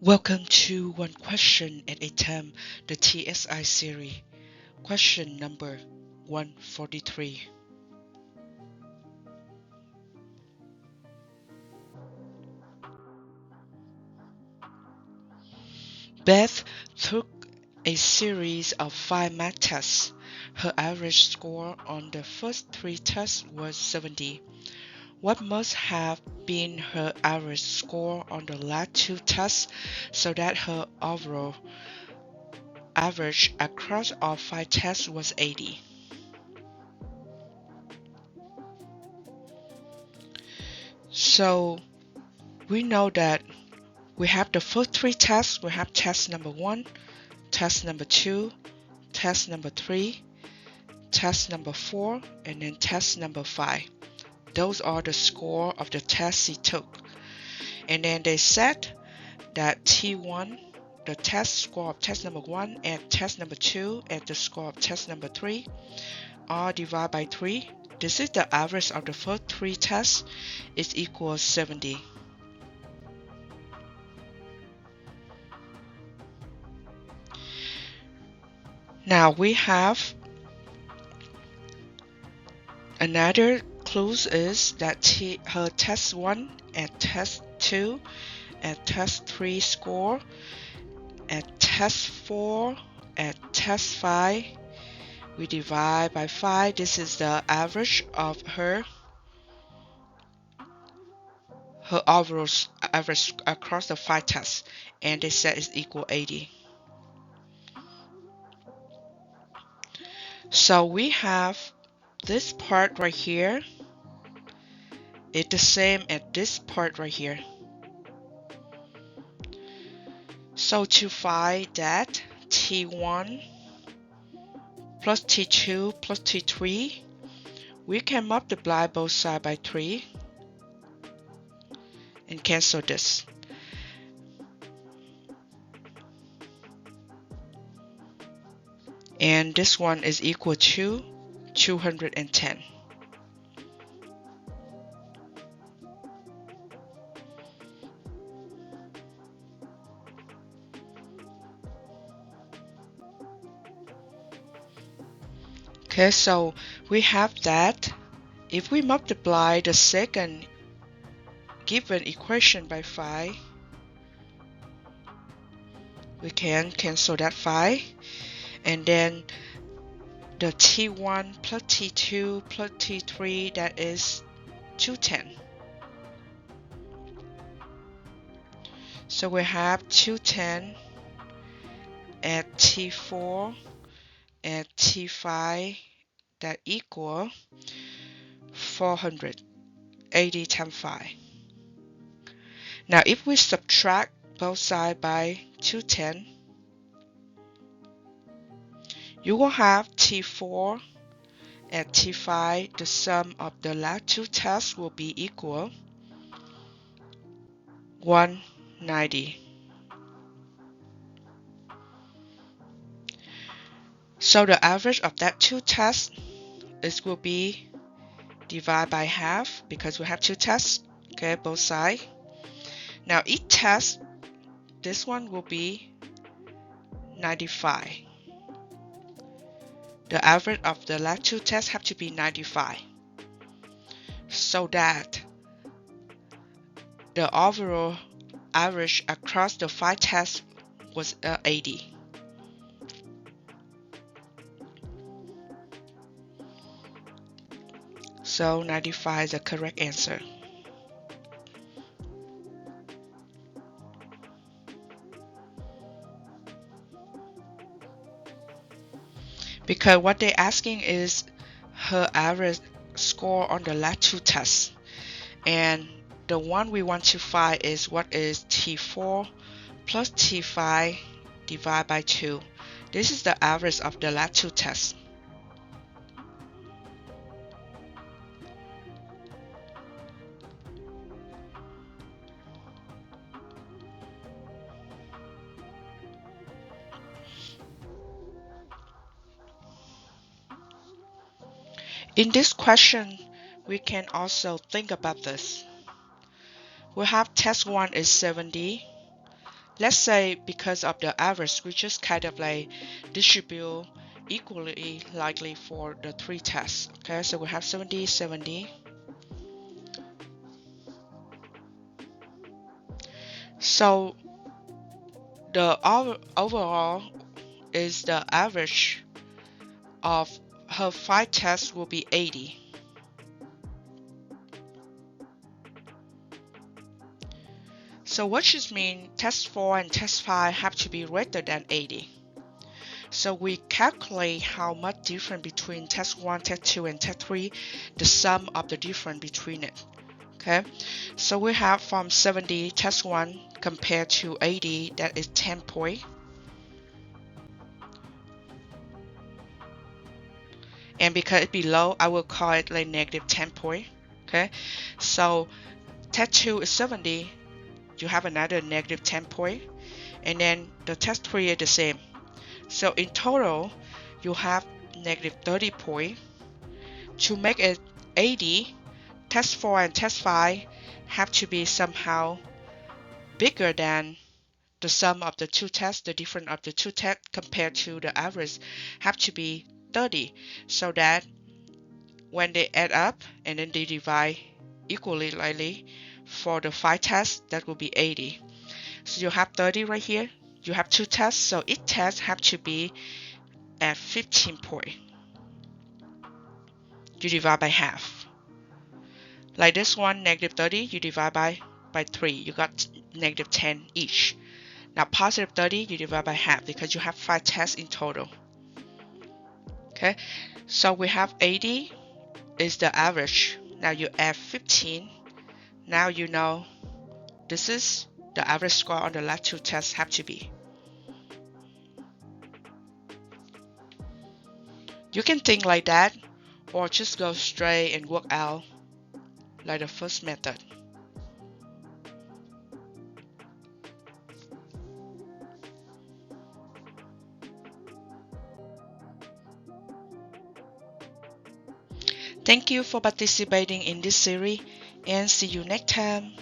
Welcome to One Question at a Time, the TSI series. Question number 143. Beth took a series of 5 math tests. Her average score on the first 3 tests was 70. What must have been her average score on the last 2 tests so that her overall average across all 5 tests was 80? So we know that we have the first 3 tests. We have test number 1, test number 2, test number 3, test number 4, and then test number 5. Those are the score of the tests he took. And then they said that T1, the test score of test number 1 and test number 2 and the score of test number 3 are divided by 3. This is the average of the first 3 tests is equals 70. Now we have another clue is that her test 1 and test 2 and test 3 score at test 4 and test 5 we divide by 5. This is the average of her overall average across the 5 tests, and they said is equal 80. So we have this part right here. It's the same as this part right here. So to find that T1 plus T2 plus T3, we can multiply both sides by 3 and cancel this. And this one is equal to 210. Okay, so we have that. If we multiply the second given equation by 5, we can cancel that 5. And then the T1 plus T2 plus T3, that is 210. So we have 210 at T4 and T5 that equal 480 times 5. Now if we subtract both sides by 210, you will have T4 and T5. The sum of the last 2 tests will be equal 190. So the average of that 2 tests will be divided by half because we have 2 tests, okay, both sides. Now each test, this one will be 95. The average of the last 2 tests have to be 95. So that the overall average across the 5 tests was 80. So 95 is the correct answer. Because what they're asking is her average score on the last 2 tests. And the one we want to find is what is T4 plus T5 divided by 2. This is the average of the last 2 tests. In this question, we can also think about this. We have test 1 is 70, let's say because of the average, we just kind of like distribute equally likely for the 3 tests. Okay, so we have 70, 70. So the overall is the average of her 5 tests will be 80. So what should mean test 4 and test 5 have to be greater than 80. So we calculate how much difference between test 1, test 2, and test 3, the sum of the difference between it. Okay, so we have from 70 test 1 compared to 80, that is 10 point. And because it's below, I will call it like negative 10 point. Okay, so test 2 is 70, you have another negative 10 point. And then the test 3 is the same. So in total, you have negative 30 point. To make it 80, test 4 and test 5 have to be somehow bigger than the sum of the 2 tests, the difference of the 2 tests compared to the average have to be 30, so that when they add up and then they divide equally likely for the 5 tests, that will be 80. So you have 30 right here. You have 2 tests, so each test have to be at 15 point. You divide by half. Like this one, negative 30, you divide by 3. You got negative 10 each. Now positive 30, you divide by half because you have 5 tests in total. Okay, so we have 80 is the average. Now you add 15. Now you know this is the average score on the last 2 tests have to be. You can think like that, or just go straight and work out like the first method. Thank you for participating in this series, and see you next time.